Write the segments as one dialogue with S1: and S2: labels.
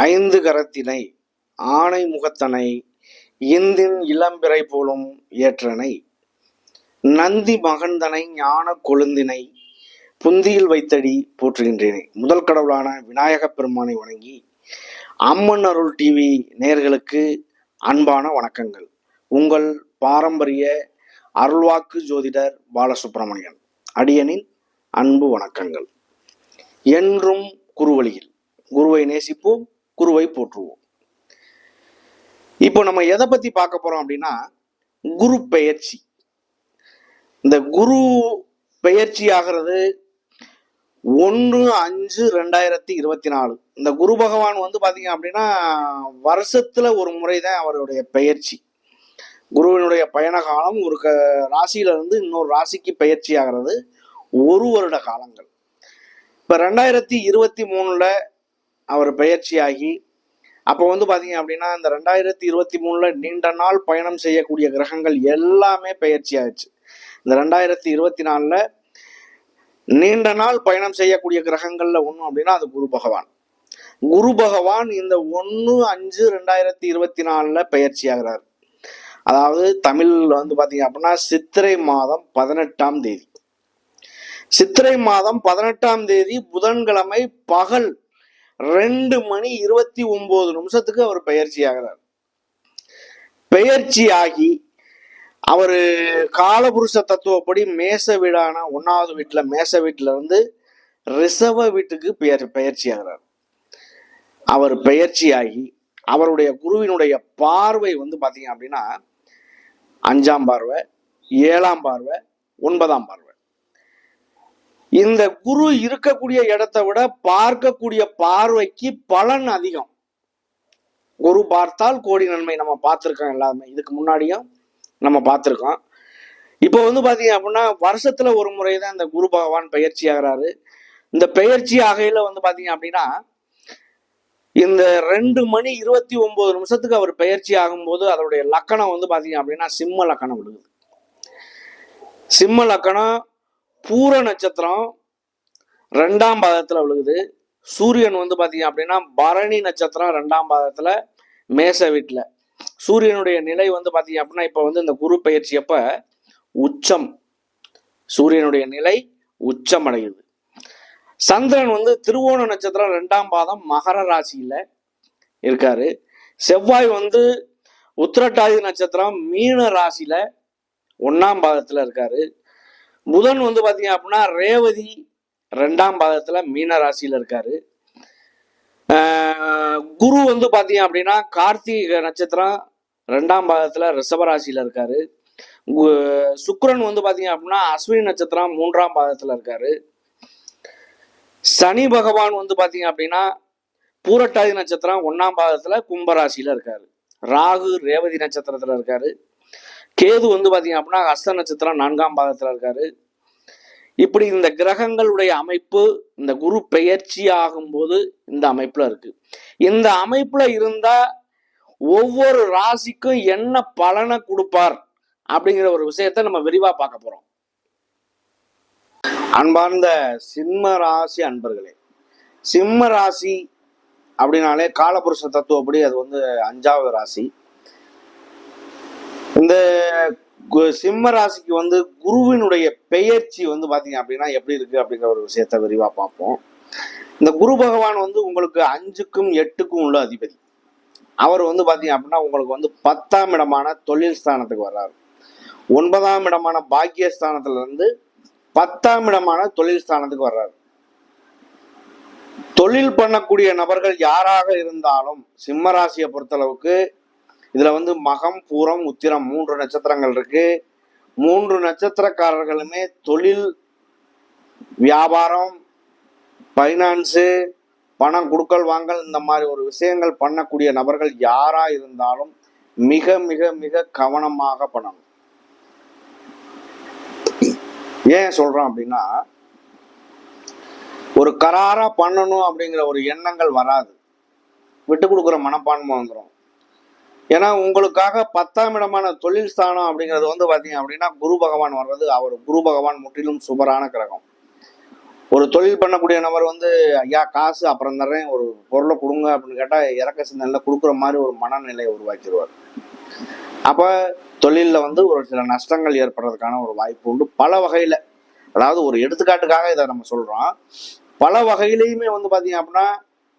S1: ஐந்து கரத்தினை ஆணை முகத்தனை இந்தின் இளம்பிறை போலும் ஏற்றனை நந்தி மகந்தனை ஞான கொழுந்தினை புந்தியில் வைத்தடி போற்றுகின்றேனே. முதல் கடவுளான விநாயகப் பெருமானை வணங்கி அம்மன் அருள் டிவி நேயர்களுக்கு அன்பான வணக்கங்கள். உங்கள் பாரம்பரிய அருள்வாக்கு ஜோதிடர் பாலசுப்ரமணியன். அடியனின் அன்பு வணக்கங்கள். என்றும் குருவழியில் குருவை நேசிப்போம், குருவை போற்றுவோம். இப்போ நம்ம எதை பத்தி பார்க்க போறோம் அப்படின்னா, குரு பெயர்ச்சி. இந்த குரு பெயர்ச்சி ஆகிறது 1/5/2024. இந்த குரு பகவான் பாத்தீங்க அப்படின்னா வருஷத்துல ஒரு முறைதான் அவருடைய பெயர்ச்சி. குருவினுடைய பயண காலம் ஒரு ராசியில இருந்து இன்னொரு ராசிக்கு பெயர்ச்சி ஆகிறது 1 வருட காலங்கள். இப்ப 2023ல அவர் பெயர்ச்சியாகி அப்போ பாத்தீங்க அப்படின்னா இந்த 2023ல நீண்ட நாள் பயணம் செய்யக்கூடிய கிரகங்கள் எல்லாமே பெயர்ச்சி ஆயிடுச்சு. இந்த 2024ல நீண்ட நாள் பயணம் செய்யக்கூடிய கிரகங்கள்ல ஒண்ணு அப்படின்னா அது குரு பகவான். குரு பகவான் இந்த 1/5/2024ல பெயர்ச்சி ஆகிறார். அதாவது தமிழ்ல பாத்தீங்க அப்படின்னா சித்திரை மாதம் 18ஆம் தேதி. சித்திரை மாதம் 18ஆம் தேதி புதன்கிழமை பகல் 2:29 அவர் பெயர்ச்சி ஆகிறார். பெயர்ச்சி ஆகி அவரு காலபுருஷ தத்துவப்படி மேச வீடான 1வது வீட்டுல மேச வீட்டுல இருந்து ரிஷப வீட்டுக்கு பெயர்ச்சி ஆகிறார். அவர் பெயர்ச்சி ஆகி அவருடைய குருவினுடைய பார்வை பாத்தீங்க அப்படின்னா 5ஆம் பார்வை, 7ஆம் பார்வை, 9ஆம் பார்வை. இந்த குரு இருக்கக்கூடிய இடத்தை விட பார்க்கக்கூடிய பார்வைக்கு பலன் அதிகம். குரு பார்த்தால் கோடி நன்மை நம்ம பார்த்திருக்கோம். எல்லாருமே இதுக்கு முன்னாடியும் நம்ம பார்த்திருக்கோம். இப்போ பாத்தீங்க அப்படின்னா வருஷத்துல ஒரு முறைதான் இந்த குரு பகவான் பெயர்ச்சி ஆகிறாரு. இந்த பெயர்ச்சி ஆகையில பாத்தீங்க அப்படின்னா இந்த 2:29 அவர் பெயர்ச்சி ஆகும்போது அதனுடைய லக்கணம் பாத்தீங்க அப்படின்னா சிம்ம லக்கணம் விடுது. சிம்ம லக்கணம் பூர நட்சத்திரம் 2ஆம் பாதத்துல விழுகுது. சூரியன் பாத்தீங்க அப்படின்னா பரணி நட்சத்திரம் 2ஆம் பாதத்துல மேச வீட்டுல. சூரியனுடைய நிலை பாத்தீங்க அப்படின்னா இப்ப இந்த குரு பெயர்ச்சி அப்ப உச்சம், சூரியனுடைய நிலை உச்சம் அடையுது. சந்திரன் திருவோண நட்சத்திரம் 2ஆம் பாதம் மகர ராசியில இருக்காரு. செவ்வாய் உத்திரட்டாதி நட்சத்திரம் மீன ராசியில 1ஆம் பாதத்துல இருக்காரு. புதன் பாத்தீங்க அப்படின்னா ரேவதி 2ஆம் பாதத்துல மீன ராசியில இருக்காரு. குரு பாத்தீங்க அப்படின்னா கார்த்திகை நட்சத்திரம் 2ஆம் பாதத்துல ரிஷபராசியில இருக்காரு. சுக்கிரன் பாத்தீங்க அப்படின்னா அஸ்வினி நட்சத்திரம் 3ஆம் பாதத்துல இருக்காரு. சனி பகவான் பாத்தீங்க அப்படின்னா பூரட்டாதி நட்சத்திரம் 1ஆம் பாதத்துல கும்பராசியில இருக்காரு. ராகு ரேவதி நட்சத்திரத்துல இருக்காரு. கேது பாத்தீங்க அப்படின்னா ஹஸ்த நட்சத்திரம் 4ஆம் பாதத்துல இருக்காரு. இப்படி இந்த கிரகங்களுடைய அமைப்பு இந்த குரு பெயர்ச்சி ஆகும்போது இந்த அமைப்புல இருக்கு. இந்த அமைப்புல இருந்தா ஒவ்வொரு ராசிக்கும் என்ன பலனை கொடுப்பார் அப்படிங்கிற ஒரு விஷயத்த நம்ம விரிவா பார்க்க போறோம். அன்பார்ந்த சிம்ம ராசி அன்பர்களே, சிம்ம ராசி அப்படின்னாலே காலபுருஷ தத்துவப்படி அது 5வது ராசி. இந்த சிம்ம ராசிக்கு குருவினுடைய பெயர்ச்சி பாத்தீங்க அப்படின்னா எப்படி இருக்கு அப்படிங்கிற ஒரு விஷயத்த விரிவா பார்ப்போம். இந்த குரு பகவான் உங்களுக்கு 5க்கும் 8க்கும் உள்ள அதிபதி. அவர் பாத்தீங்க அப்படின்னா உங்களுக்கு 10ஆம் இடமான தொழில் ஸ்தானத்துக்கு வர்றாரு. 9ஆம் இடமான பாக்கியஸ்தானத்துல இருந்து 10ஆம் இடமான தொழில் ஸ்தானத்துக்கு வர்றாரு. தொழில் பண்ணக்கூடிய நபர்கள் யாராக இருந்தாலும் சிம்ம ராசியை பொறுத்தளவுக்கு இதுல மகம் பூரம் உத்திரம் 3 நட்சத்திரங்கள் இருக்கு. 3 நட்சத்திரக்காரர்களுமே தொழில், வியாபாரம், பைனான்ஸு, பணம் கொடுக்கல் வாங்கல் இந்த மாதிரி ஒரு விஷயங்கள் பண்ணக்கூடிய நபர்கள் யாரா இருந்தாலும் மிக மிக மிக கவனமாக பண்ணணும். ஏன் சொல்றோம் அப்படின்னா ஒரு கராரா பண்ணணும் அப்படிங்கிற ஒரு எண்ணங்கள் வராது. விட்டு கொடுக்குற மனப்பான்மை வந்துடும். ஏன்னா உங்களுக்காக 10ஆம் இடமான தொழில் ஸ்தானம் அப்படிங்கிறது பாத்தீங்க அப்படின்னா குரு பகவான் வர்றது, அவர் குரு பகவான் முற்றிலும் சுபரான கிரகம். ஒரு தொழில் பண்ணக்கூடிய நபர் வந்து ஐயா காசு அப்புறம் தர்றேன், ஒரு பொருளை கொடுங்க அப்படின்னு கேட்டால் இறக்க சிந்தனையில கொடுக்குற மாதிரி ஒரு மனநிலையை உருவாக்கிடுவார். அப்போ தொழிலில் வந்து ஒரு சில நஷ்டங்கள் ஏற்படுறதுக்கான ஒரு வாய்ப்பு உண்டு பல வகையில். அதாவது ஒரு எடுத்துக்காட்டுக்காக இதை நம்ம சொல்கிறோம். பல வகையிலையுமே வந்து பார்த்தீங்க அப்படின்னா,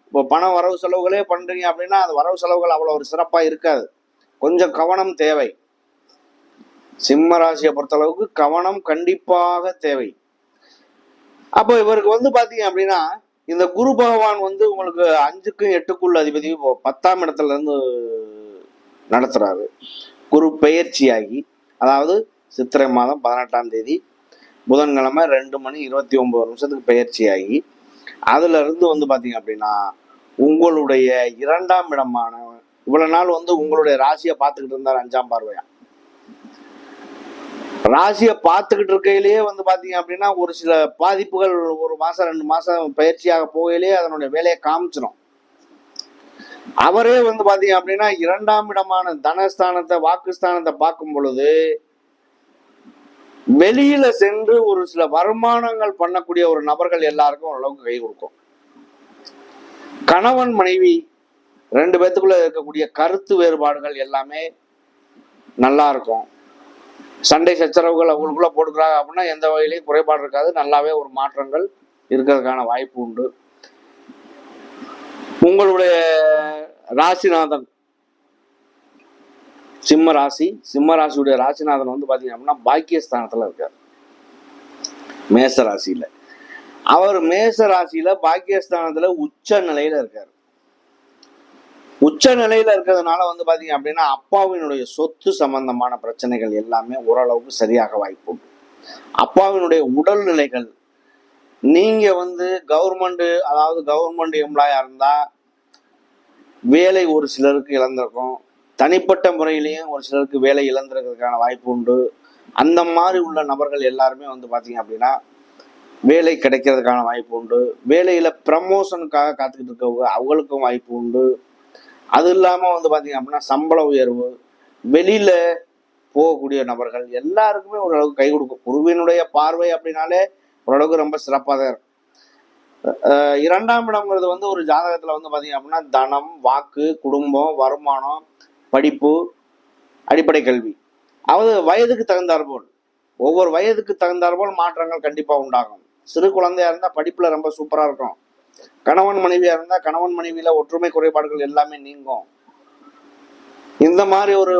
S1: இப்போ பணம் வரவு செலவுகளே பண்ணுறீங்க அப்படின்னா அது வரவு செலவுகள் அவ்வளோ ஒரு சிறப்பாக இருக்காது. கொஞ்சம் கவனம் தேவை. சிம்ம ராசியை பொறுத்தளவுக்கு கவனம் கண்டிப்பாக தேவை. அப்போ இவருக்கு வந்து பார்த்தீங்க அப்படின்னா, இந்த குரு பகவான் வந்து உங்களுக்கு 5க்கும் 8க்குள்ள அதிபதி 10ஆம் இடத்துல இருந்து நடத்துறாரு. குரு பெயர்ச்சியாகி, அதாவது சித்திரை மாதம் 18ஆம் தேதி புதன்கிழமை 2:29 பெயர்ச்சியாகி, அதுல இருந்து வந்து பாத்தீங்க அப்படின்னா உங்களுடைய 2ஆம் இடமான, இவ்வளவு நாள் வந்து உங்களுடைய ராசியை பார்த்துக்கிட்டு இருந்தார் 5ஆம் பார்வையா. ராசியை பார்த்துக்கிட்டு இருக்கையிலேயே வந்து பாத்தீங்க அப்படின்னா ஒரு சில பாதிப்புகள் 1 மாசம் 2 மாசம் பயிற்சியாக போகையிலேயே அதனுடைய வேலையை காமிச்சிடும். அவரே வந்து பாத்தீங்க அப்படின்னா 2ஆம் இடமான தனஸ்தானத்தை, வாக்குஸ்தானத்தை பார்க்கும் பொழுது வெளியில சென்று ஒரு சில வருமானங்கள் பண்ணக்கூடிய ஒரு நபர்கள் எல்லாருக்கும் ஓரளவுக்கு கை கொடுக்கும். கணவன் மனைவி 2 பேத்துக்குள்ள இருக்கக்கூடிய கருத்து வேறுபாடுகள் எல்லாமே நல்லா இருக்கும். சண்டை சச்சரவுகள் அவங்களுக்குள்ள போட்டுக்கிறாங்க அப்படின்னா எந்த வகையிலையும் குறைபாடு இருக்காது. நல்லாவே ஒரு மாற்றங்கள் இருக்கிறதுக்கான வாய்ப்பு உண்டு. உங்களுடைய ராசிநாதன் சிம்ம ராசியுடைய ராசிநாதன் வந்து பாத்தீங்க அப்படின்னா பாக்கியஸ்தானத்துல இருக்காரு, மேச ராசியில. அவர் மேச ராசியில பாக்கியஸ்தானத்துல உச்ச நிலையில இருக்காரு. உச்ச நிலையில இருக்கிறதுனால வந்து பாத்தீங்க அப்படின்னா அப்பாவினுடைய சொத்து சம்பந்தமான பிரச்சனைகள் எல்லாமே ஓரளவுக்கு சரியாக வாய்ப்பு உண்டு. அப்பாவினுடைய உடல்நிலைகள், நீங்க வந்து கவர்மெண்ட் எம்ப்ளாயா இருந்தா வேலை ஒரு சிலருக்கு இழந்திருக்கும். தனிப்பட்ட முறையிலையும் ஒரு சிலருக்கு வேலை இழந்திருக்கிறதுக்கான வாய்ப்பு உண்டு. அந்த மாதிரி உள்ள நபர்கள் எல்லாருமே வந்து பாத்தீங்க அப்படின்னா வேலை கிடைக்கிறதுக்கான வாய்ப்பு உண்டு. வேலையில ப்ரமோஷனுக்காக காத்துக்கிட்டு இருக்கவங்க அவங்களுக்கும் வாய்ப்பு உண்டு. அது இல்லாம வந்து பாத்தீங்க அப்படின்னா சம்பள உயர்வு, வெளியில போகக்கூடிய நபர்கள் எல்லாருக்குமே ஓரளவுக்கு கை கொடுக்கும். குருவினுடைய பார்வை அப்படின்னாலே ஓரளவுக்கு ரொம்ப சிறப்பாக தான் இருக்கும். 2ஆம் இடம்ங்கிறது வந்து ஒரு ஜாதகத்துல வந்து பாத்தீங்க அப்படின்னா தனம், வாக்கு, குடும்பம், வருமானம், படிப்பு, அடிப்படை கல்வி, அதாவது வயதுக்கு தகுந்தாற்போல், ஒவ்வொரு வயதுக்கு தகுந்தாற்போல் மாற்றங்கள் கண்டிப்பா உண்டாகும். சிறு குழந்தையா இருந்தா படிப்புல ரொம்ப சூப்பரா இருக்கும். கணவன் மனைவியா இருந்தா கணவன் மனைவியில ஒற்றுமை குறைபாடுகள் எல்லாமே நீங்கும். இந்த மாதிரி ஒரு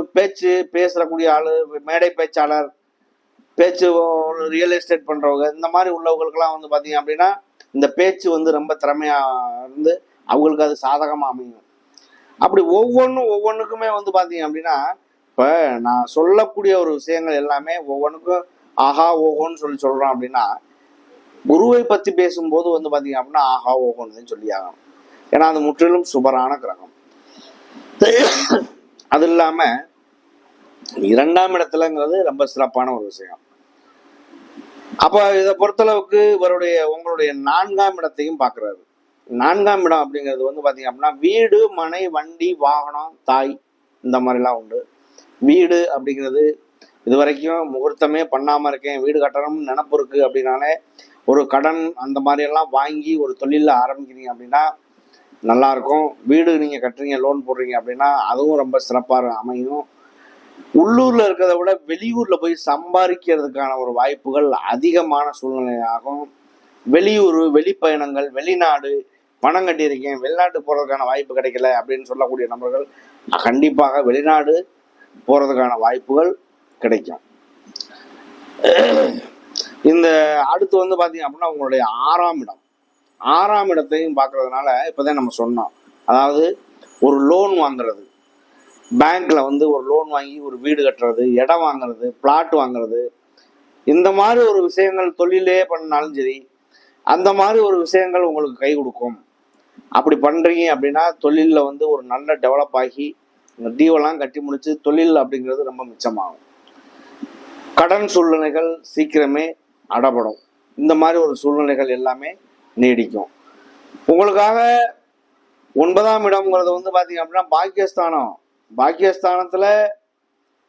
S1: பேசக்கூடிய ஆளு, மேடை பேச்சாளர், ரியல் எஸ்டேட் பண்றவங்க, இந்த மாதிரி உள்ளவங்களுக்கெல்லாம் வந்து பாத்தீங்க அப்படின்னா இந்த பேச்சு வந்து ரொம்ப திறமையா இருந்து அவங்களுக்கு அது சாதகமா அமையும். அப்படி ஒவ்வொன்றுக்குமே வந்து பாத்தீங்க அப்படின்னா இப்ப நான் சொல்லக்கூடிய ஒரு விஷயங்கள் எல்லாமே ஒவ்வொன்றுக்கும் ஆஹா ஓஹோன்னு சொல்றோம் அப்படின்னா, குருவை பத்தி பேசும்போது வந்து பாத்தீங்க அப்படின்னா ஆஹா ஓஹோன்னு சொல்லி ஆகணும். ஏன்னா அது முற்றிலும் சுபரான கிரகம். அது இல்லாம 2ஆம் இடத்துலங்கிறது ரொம்ப சிறப்பான ஒரு விஷயம். அப்ப இதை பொறுத்தளவுக்கு உங்களுடைய 4ஆம் இடத்தையும் பாக்குறாரு. 4ஆம் இடம் அப்படிங்கிறது வந்து பாத்தீங்க அப்படின்னா வீடு, மனை, வண்டி, வாகனம், தாய், இந்த மாதிரிலாம் உண்டு. வீடு அப்படிங்கிறது இது வரைக்கும் முகூர்த்தமே பண்ணாம இருக்கேன், வீடு கட்டணும்னு நினப்பு இருக்கு அப்படின்னாலே ஒரு கடன் அந்த மாதிரி எல்லாம் வாங்கி ஒரு தொழில ஆரம்பிக்கிறீங்க அப்படின்னா நல்லா இருக்கும். வீடு நீங்க கட்டுறீங்க, லோன் போடுறீங்க அப்படின்னா அதுவும் ரொம்ப சிறப்பாக அமையும். உள்ளூர்ல இருக்கிறத விட வெளியூர்ல போய் சம்பாதிக்கிறதுக்கான ஒரு வாய்ப்புகள் அதிகமான சூழ்நிலையாகும். வெளியூர், வெளிப்பயணங்கள், வெளிநாடு பணம் கட்டியிருக்கேன், வெளிநாட்டு போறதுக்கான வாய்ப்பு கிடைக்கல அப்படின்னு சொல்லக்கூடிய நபர்கள் கண்டிப்பாக வெளிநாடு போறதுக்கான வாய்ப்புகள் கிடைக்கும். இந்த அடுத்து வந்து பாத்தீங்க அப்படின்னா உங்களுடைய 6ஆம் இடத்தையும் பார்க்கறதுனால இப்பதான் நம்ம சொன்னோம், அதாவது ஒரு லோன் வாங்குறது, பேங்க்ல வந்து ஒரு லோன் வாங்கி ஒரு வீடு கட்டுறது, இடம் வாங்குறது, பிளாட் வாங்குறது, இந்த மாதிரி ஒரு விஷயங்கள் தொழிலே பண்ணாலும் சரி அந்த மாதிரி ஒரு விஷயங்கள் உங்களுக்கு கை கொடுக்கும். அப்படி பண்றீங்க அப்படின்னா தொழில்ல வந்து ஒரு நல்ல டெவலப் ஆகி டீவெல்லாம் கட்டி முடிச்சு தொழில் அப்படிங்கிறது ரொம்ப மிச்சமாகும். கடன் சூழ்நிலைகள் சீக்கிரமே அடப்படும். இந்த மாதிரி ஒரு சூழ்நிலைகள் எல்லாமே நீடிக்கும். உங்களுக்காக 9ஆம் இடம்ங்கிறது வந்து பாத்தீங்க அப்படின்னா பாக்கியஸ்தானத்துல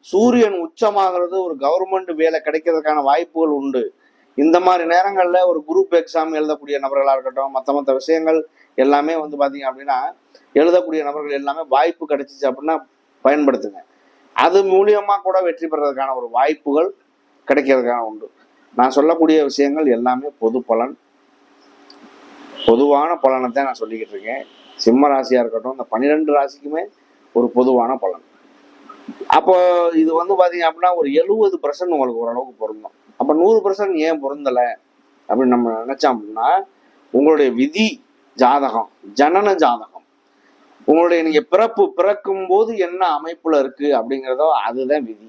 S1: சூரியன் உச்சமாகிறது, ஒரு கவர்மெண்ட் வேலை கிடைக்கிறதுக்கான வாய்ப்புகள் உண்டு. இந்த மாதிரி நேரங்கள்ல ஒரு குரூப் எக்ஸாம் எழுதக்கூடிய நபர்களா இருக்கட்டும், மற்ற விஷயங்கள் எல்லாமே வந்து பாத்தீங்க அப்படின்னா எழுதக்கூடிய நபர்கள் எல்லாமே வாய்ப்பு கிடைச்சிச்சு அப்படின்னா பயன்படுத்துங்க. அது மூலியமா கூட வெற்றி பெறதுக்கான ஒரு வாய்ப்புகள் கிடைக்கிறதுக்கான உண்டு. நான் சொல்லக்கூடிய விஷயங்கள் எல்லாமே பொது பலன், பொதுவான பலனை தான் நான் சொல்லிக்கிட்டு இருக்கேன். சிம்ம ராசியா இருக்கட்டும், இந்த 12 ராசிக்குமே ஒரு பொதுவான பலன். அப்போ இது வந்து பாத்தீங்க அப்படின்னா ஒரு 70% உங்களுக்கு ஓரளவுக்கு பொருந்தும். அப்ப 100% ஏன் பொருந்தல அப்படின்னு நம்ம நினைச்சோம் அப்படின்னா, உங்களுடைய விதி ஜாதகம், ஜனன ஜாதகம், உங்களுடைய நீங்க பிறக்கும் போது என்ன அமைப்புல இருக்கு அப்படிங்கிறதோ அதுதான் விதி.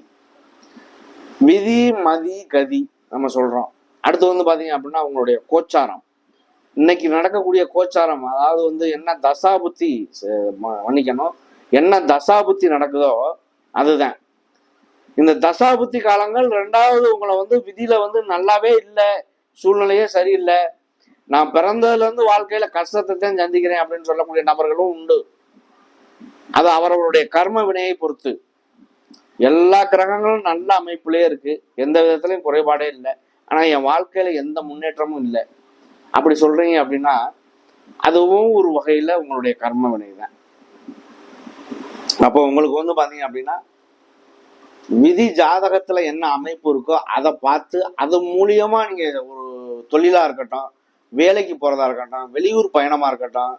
S1: விதி மதி கதி நம்ம சொல்றோம். அடுத்து வந்து பாத்தீங்க அப்படின்னா உங்களுடைய கோச்சாரம், இன்னைக்கு நடக்கக்கூடிய கோச்சாரம், அதாவது வந்து என்ன தசாபுத்தி மன்னிக்கணும், என்ன தசாபுத்தி நடக்குதோ அதுதான். இந்த தசாபுத்தி காலங்கள் 2வது உங்களை வந்து விதியில வந்து நல்லாவே இல்லை, சூழ்நிலையே சரியில்லை, நான் பிறந்ததுல இருந்து வாழ்க்கையில கஷ்டத்தை தான் சந்திக்கிறேன் அப்படின்னு சொல்லக்கூடிய நபர்களும் உண்டு. அது அவர்களுடைய கர்ம வினையை பொறுத்து. எல்லா கிரகங்களும் நல்ல அமைப்புலயே இருக்கு, எந்த விதத்திலையும் குறைபாடே இல்லை, ஆனா என் வாழ்க்கையில எந்த முன்னேற்றமும் இல்லை அப்படி சொல்றீங்க அப்படின்னா அதுவும் ஒரு வகையில உங்களுடைய கர்ம வினை தான். அப்போ உங்களுக்கு வந்து பாத்தீங்க அப்படின்னா விதி ஜாதகத்துல என்ன அமைப்பு இருக்கோ அதை பார்த்து அது மூலியமா நீங்க ஒரு தொழிலா இருக்கட்டும், வேலைக்கு போறதா இருக்கட்டும், வெளியூர் பயணமா இருக்கட்டும்,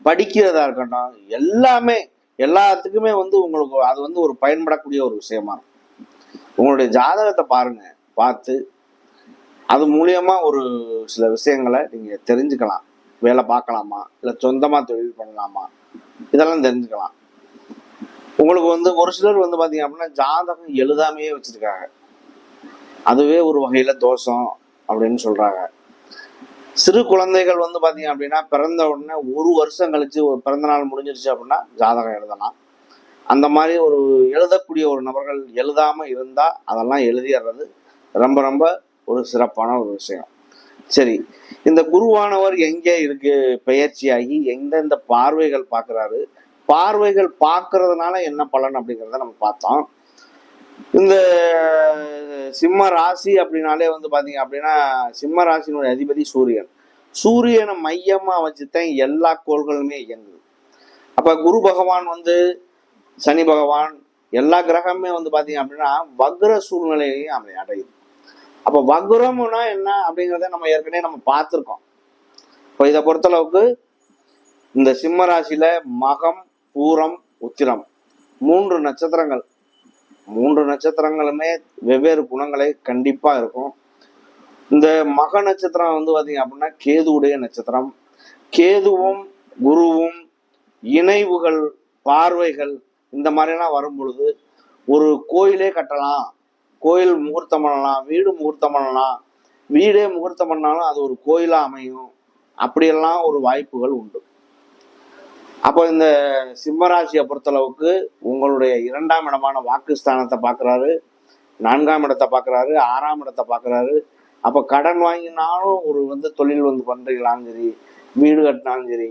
S1: படிக்கிறதா இருக்கட்டும், எல்லாத்துக்குமே வந்து உங்களுக்கு அது வந்து ஒரு பயன்படக்கூடிய ஒரு விஷயமா இருக்கும். உங்களுடைய ஜாதகத்தை பாருங்க, பார்த்து அது மூலியமா ஒரு சில விஷயங்களை நீங்க தெரிஞ்சுக்கலாம். வேலை பார்க்கலாமா, இல்லை சொந்தமா தொழில் பண்ணலாமா, இதெல்லாம் தெரிஞ்சுக்கலாம். உங்களுக்கு வந்து ஒரு சிலர் வந்து பாத்தீங்க அப்படின்னா ஜாதகம் எழுதாமையே வச்சிருக்காங்க, அதுவே ஒரு வகையில தோஷம் அப்படின்னு சொல்றாங்க. சிறு குழந்தைகள் வந்து பாத்தீங்க அப்படின்னா பிறந்த உடனே 1 வருஷம் கழிச்சு ஒரு பிறந்த நாள் முடிஞ்சிருச்சு அப்படின்னா ஜாதகம் எழுதலாம். அந்த மாதிரி ஒரு எழுதக்கூடிய ஒரு நபர்கள் எழுதாம இருந்தா அதெல்லாம் எழுதிடுறது ரொம்ப ரொம்ப ஒரு சிறப்பான ஒரு விஷயம். சரி, இந்த குருவானவர் எங்கே இருக்கு பெயர்ச்சியாகி எந்தெந்த பார்வைகள் பார்க்கிறாரு, பார்வைகள் பார்க்கறதுனால என்ன பலன் அப்படிங்கிறத நம்ம பார்த்தோம். இந்த சிம்ம ராசி அப்படின்னாலே வந்து பாத்தீங்க அப்படின்னா சிம்ம ராசியினுடைய அதிபதி சூரியன். சூரியனை மையமா வச்சுதான் எல்லா கோள்களுமே இயங்குது. அப்ப குரு பகவான் வந்து சனி பகவான் எல்லா கிரகமே வந்து பாத்தீங்க அப்படின்னா வக்ர சூழ்நிலையையும் அடையுது. அப்ப வக்ரம்னா என்ன அப்படிங்கிறத நம்ம ஏற்கனவே நம்ம பார்த்துருக்கோம். இப்போ இதை பொறுத்தளவுக்கு இந்த சிம்ம ராசியில மகம், பூரம், உத்திரம் 3 நட்சத்திரங்கள், 3 நட்சத்திரங்களுமே வெவ்வேறு குணங்களை கண்டிப்பா இருக்கும். இந்த மக நட்சத்திரம் வந்து பாத்தீங்க அப்படின்னா கேதுவுடைய நட்சத்திரம். கேதுவும் குருவும் இணைவுகள், பார்வைகள் இந்த மாதிரிலாம் வரும் பொழுது ஒரு கோயிலே கட்டலாம், கோயில் முகூர்த்தம் பண்ணலாம், வீடு முகூர்த்தம் பண்ணலாம், வீடே முகூர்த்தம் பண்ணாலும் அது ஒரு கோயிலா அமையும், அப்படியெல்லாம் ஒரு வாய்ப்புகள் உண்டு. அப்போ இந்த சிம்மராசியை பொறுத்தளவுக்கு உங்களுடைய 2ஆம் இடமான வாக்குஸ்தானத்தை பார்க்குறாரு, 4ஆம் இடத்தை பார்க்குறாரு, 6ஆம் இடத்தை பார்க்குறாரு. அப்போ கடன் வாங்கினாலும் ஒரு வந்து தொழில் வந்து பண்றீங்களாலும் சரி, வீடு கட்டினாலும் சரி,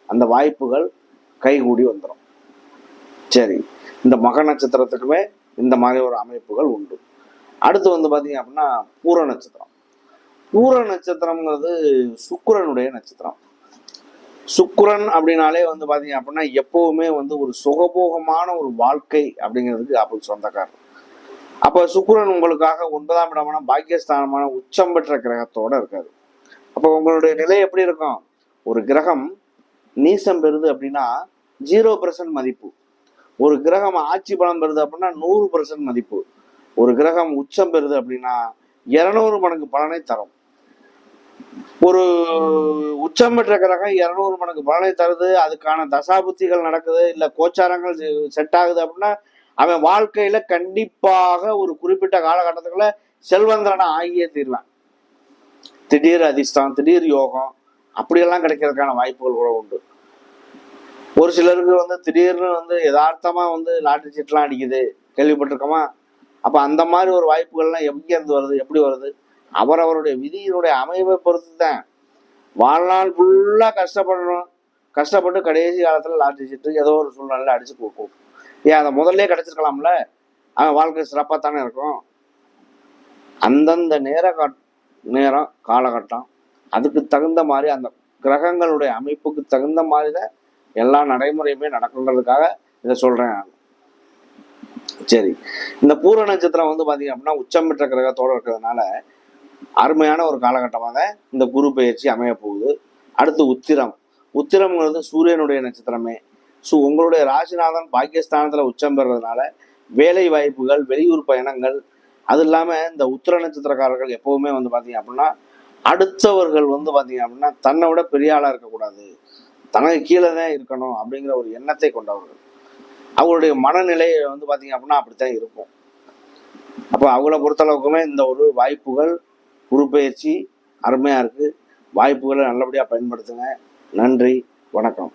S1: அந்த வாய்ப்புகள் கைகூடி வந்துடும். சரி, இந்த மக நட்சத்திரத்துக்குமே இந்த மாதிரி ஒரு அமைப்புகள் உண்டு. அடுத்து வந்து பாத்தீங்க அப்படின்னா பூர நட்சத்திரம். பூர நட்சத்திரம்ங்கிறது சுக்கிரனுடைய நட்சத்திரம். சுக்கிரன் அப்படின்னாலே வந்து பாத்தீங்க அப்படின்னா எப்பவுமே வந்து ஒரு சுகபோகமான ஒரு வாழ்க்கை அப்படிங்கிறதுக்கு அப்படி சொந்தக்காரர். அப்ப சுக்கிரன் உங்களுக்காக 9ஆம் இடமான பாக்கியஸ்தானமான உச்சம் பெற்ற கிரகத்தோட இருக்காரு. அப்ப உங்களுடைய நிலை எப்படி இருக்கும்? ஒரு கிரகம் நீசம் பெறுது அப்படின்னா 0% மதிப்பு, ஒரு கிரகம் ஆட்சி பலம் பெறுது அப்படின்னா 100% மதிப்பு, ஒரு கிரகம் உச்சம் பெறுது அப்படின்னா 200 மடங்கு பலனை தரும். ஒரு உச்சம் பெற்ற கிரகம் 200 மடங்கு பலனை தருது, அதுக்கான தசாபுத்திகள் நடக்குது, இல்ல கோச்சாரங்கள் செட் ஆகுது அப்படின்னா அவன் வாழ்க்கையில கண்டிப்பாக ஒரு குறிப்பிட்ட காலகட்டத்துக்குள்ள செல்வந்தரனை ஆகியே தீரலாம். திடீர் அதிர்ஷ்டம், திடீர் யோகம் அப்படியெல்லாம் கிடைக்கிறதுக்கான வாய்ப்புகள் கூட உண்டு. ஒரு சிலருக்கு வந்து திடீர்னு வந்து யதார்த்தமா வந்து லாட்டரி சீட்லாம் அடிக்குது, கேள்விப்பட்டிருக்கோமா? அப்ப அந்த மாதிரி ஒரு வாய்ப்புகள்லாம் எங்கேருந்து வருது, எப்படி வருது? அவரவருடைய விதியினுடைய அமைப்பை பொறுத்து தான். வாழ்நாள் ஃபுல்லா கஷ்டப்பட்டு கடைசி காலத்துல லாட்டரி சீட்டு ஏதோ ஒரு சூழ்நிலையில அடிச்சு கொடுக்கும். ஏன் அதை முதல்ல கிடைச்சிருக்கலாம்ல? அவன் வாழ்க்கை சிறப்பா தானே இருக்கும். அந்தந்த நேரம் காலகட்டம் அதுக்கு தகுந்த மாதிரி அந்த கிரகங்களுடைய அமைப்புக்கு தகுந்த மாதிரி தான் எல்லா நடைமுறையுமே நடக்குன்றதுக்காக இதை சொல்றேன். சரி, இந்த பூர நட்சத்திரம் வந்து பாத்தீங்க அப்படின்னா உச்சம் பெற்ற கிரகத்தோட இருக்கிறதுனால அருமையான ஒரு காலகட்டமாக இந்த குரு பயிற்சி அமைய போகுது. அடுத்து உத்திரம்ங்கிறது சூரியனுடைய நட்சத்திரமே. உங்களுடைய ராசிநாதன் பாகிஸ்தானத்துல உச்சம் பெறதுனால வேலை வாய்ப்புகள், வெளியூர் பயணங்கள், அது இல்லாம இந்த உத்திர நட்சத்திரக்காரர்கள் எப்பவுமே வந்து பாத்தீங்க அப்படின்னா அடுத்தவர்கள் வந்து பாத்தீங்க அப்படின்னா தன்னை விட பெரிய ஆளா இருக்கக்கூடாது, தனக்கு கீழே தான் இருக்கணும் அப்படிங்கிற ஒரு எண்ணத்தை கொண்டவர்கள். அவங்களுடைய மனநிலையை வந்து பாத்தீங்க அப்படின்னா அப்படித்தான் இருக்கும். அப்போ அவங்கள பொறுத்தளவுக்குமே இந்த ஒரு வாய்ப்புகள் குரு பயிற்சி அருமையா இருக்கு. வாய்ப்புகளை நல்லபடியா பயன்படுத்துங்க. நன்றி, வணக்கம்.